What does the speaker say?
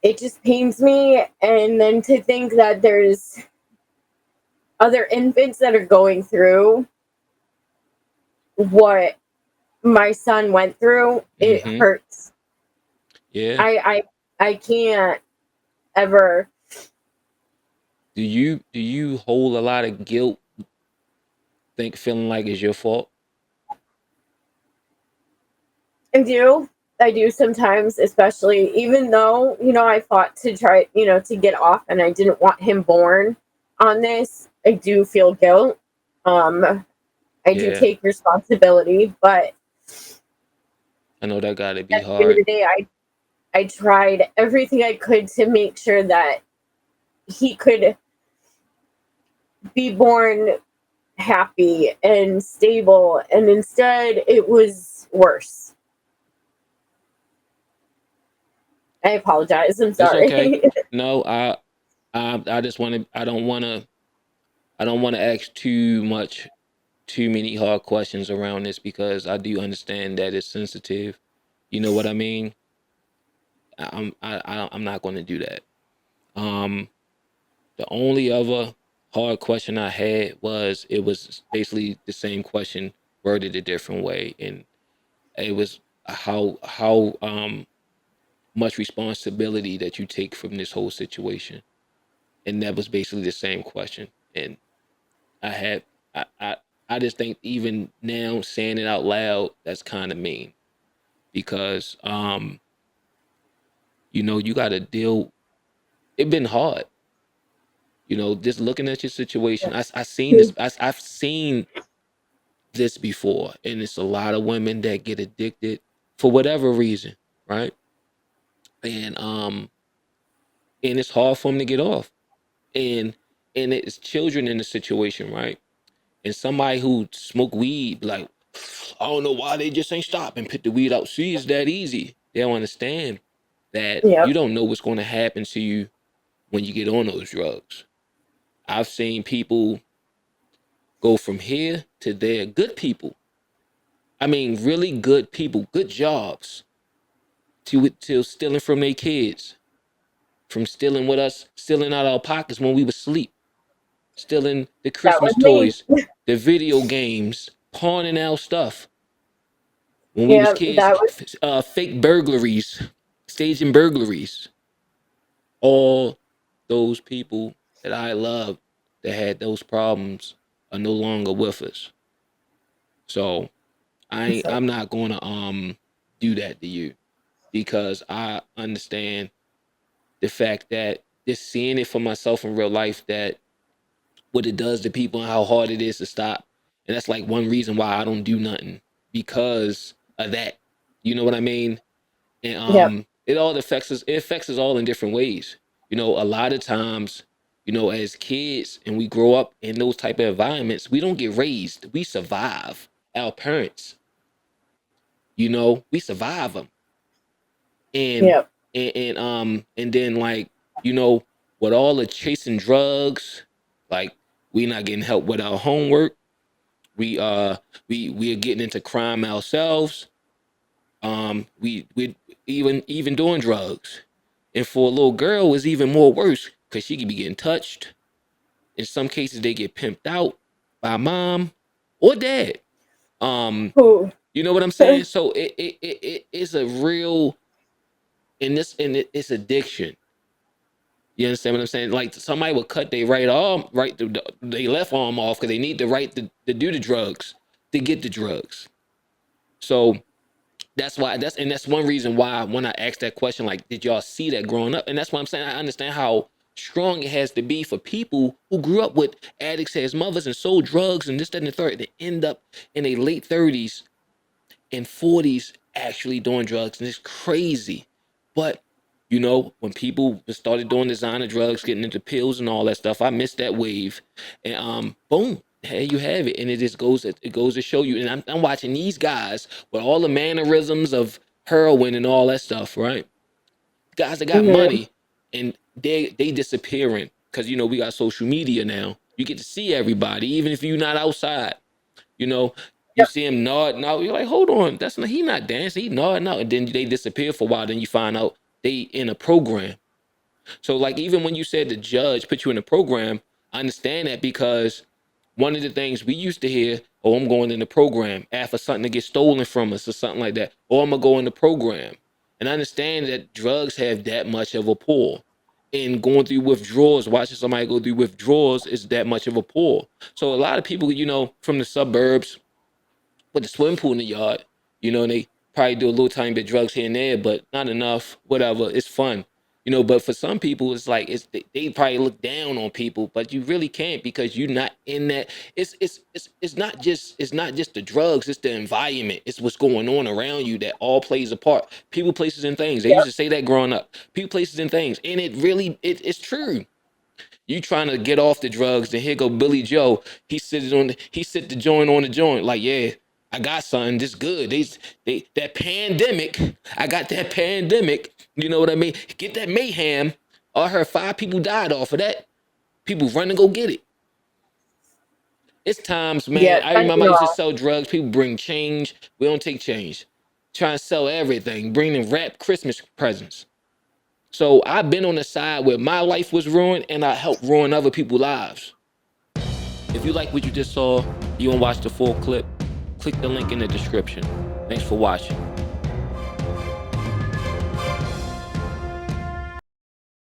it just pains me. And then to think that there's other infants that are going through what my son went through, it Mm-hmm. hurts. Yeah. I can't ever. Do you hold a lot of guilt, feeling like it's your fault? I do. I do sometimes, especially even though, I fought to try, to get off and I didn't want him born on this. I do feel guilt. Um, I do Yeah. take responsibility, but I know that gotta be at the end of hard. the day, I tried everything I could to make sure that he could be born happy and stable, and instead it was worse. I apologize. I'm It's okay. sorry. No, I just want to. I don't want to. I don't want to ask too many hard questions around this because I do understand that it's sensitive. You know what I mean? I'm not going to do that. Um, the only other hard question I had was it was basically the same question worded a different way, and it was how much responsibility that you take from this whole situation, and that was basically the same question. And I had I I, I just think even now saying it out loud that's kind of mean because you got to deal. It been hard. Just looking at your situation. I seen this. I've seen this before, and it's a lot of women that get addicted for whatever reason, right? And and it's hard for them to get off. And it's children in the situation, right? And somebody who smoke weed, like, I don't know why they just ain't stop and put the weed out. See, it's that easy. They don't understand that you Yep. don't know what's going to happen to you when you get on those drugs. I've seen people go from here to there, good people. I mean, really good people, good jobs, to stealing from their kids, from stealing with us, stealing out our pockets when we was asleep, stealing the That was Christmas me. toys, the video games, pawning our stuff when we was Yeah, kids, that was fake burglaries, staging burglaries. All those people that I loved that had those problems are no longer with us. So I'm not going to do that to you because I understand the fact that just seeing it for myself in real life that what it does to people and how hard it is to stop. And that's like one reason why I don't do nothing because of that. You know what I mean? And yep. it all affects us. It affects us all in different ways. A lot of times, as kids and we grow up in those type of environments, we don't get raised. We survive our parents. We survive them, and Yep. and then like you know with all the chasing drugs, like we not getting help with our homework. We are getting into crime ourselves. We even doing drugs, and for a little girl, it's even more worse because she could be getting touched. In some cases, they get pimped out by mom or dad. Um, Ooh. you know what I'm saying? So it is a real it's addiction. You understand what I'm saying? Like somebody will cut their right arm, they left arm off because they need the right to do the drugs, to get the drugs. So that's one reason why when I asked that question, like, did y'all see that growing up? And that's why I'm saying I understand how strong it has to be for people who grew up with addicts as mothers and sold drugs and this, that, and the third, to end up in their late 30s and 40s actually doing drugs. And it's crazy. But when people started doing designer drugs, getting into pills and all that stuff, I missed that wave. And boom, there you have it. And it goes to show you. And I'm watching these guys with all the mannerisms of heroin and all that stuff, right? Guys that got Hmm. money and they disappearing because we got social media now. You get to see everybody, even if you're not outside. You know, you Yep. see him nodding out. You're like, hold on, he not dancing. He nodding out, and then they disappear for a while. Then you find out they in a program. So like even when you said the judge put you in a program, I understand that because one of the things we used to hear, oh, I'm going in the program after something to get stolen from us or something like that. Or I'm gonna go in the program. And I understand that drugs have that much of a pull. And going through withdrawals, watching somebody go through withdrawals is that much of a pull. So a lot of people, from the suburbs, with the swimming pool in the yard, and they probably do a little tiny bit of drugs here and there, but not enough. Whatever, it's fun, But for some people, it's like they probably look down on people, but you really can't because you're not in that. It's not just the drugs, it's the environment, it's what's going on around you that all plays a part. People, places, and things. They used to say that growing up. People, places, and things, and it's true. You trying to get off the drugs, then here go Billy Joe. He sit the joint on the joint. Like, yeah, I got something. This good. That pandemic. I got that pandemic. You know what I mean? Get that mayhem. I heard 5 people died off of that. People run and go get it. It's times, man. Yeah, I remember I used to fentanyl. sell drugs. People bring change. We don't take change. Trying to sell everything. Bring them wrapped Christmas presents. So I've been on the side where my life was ruined and I helped ruin other people's lives. If you like what you just saw, you want to watch the full clip, click the link in the description. Thanks for watching.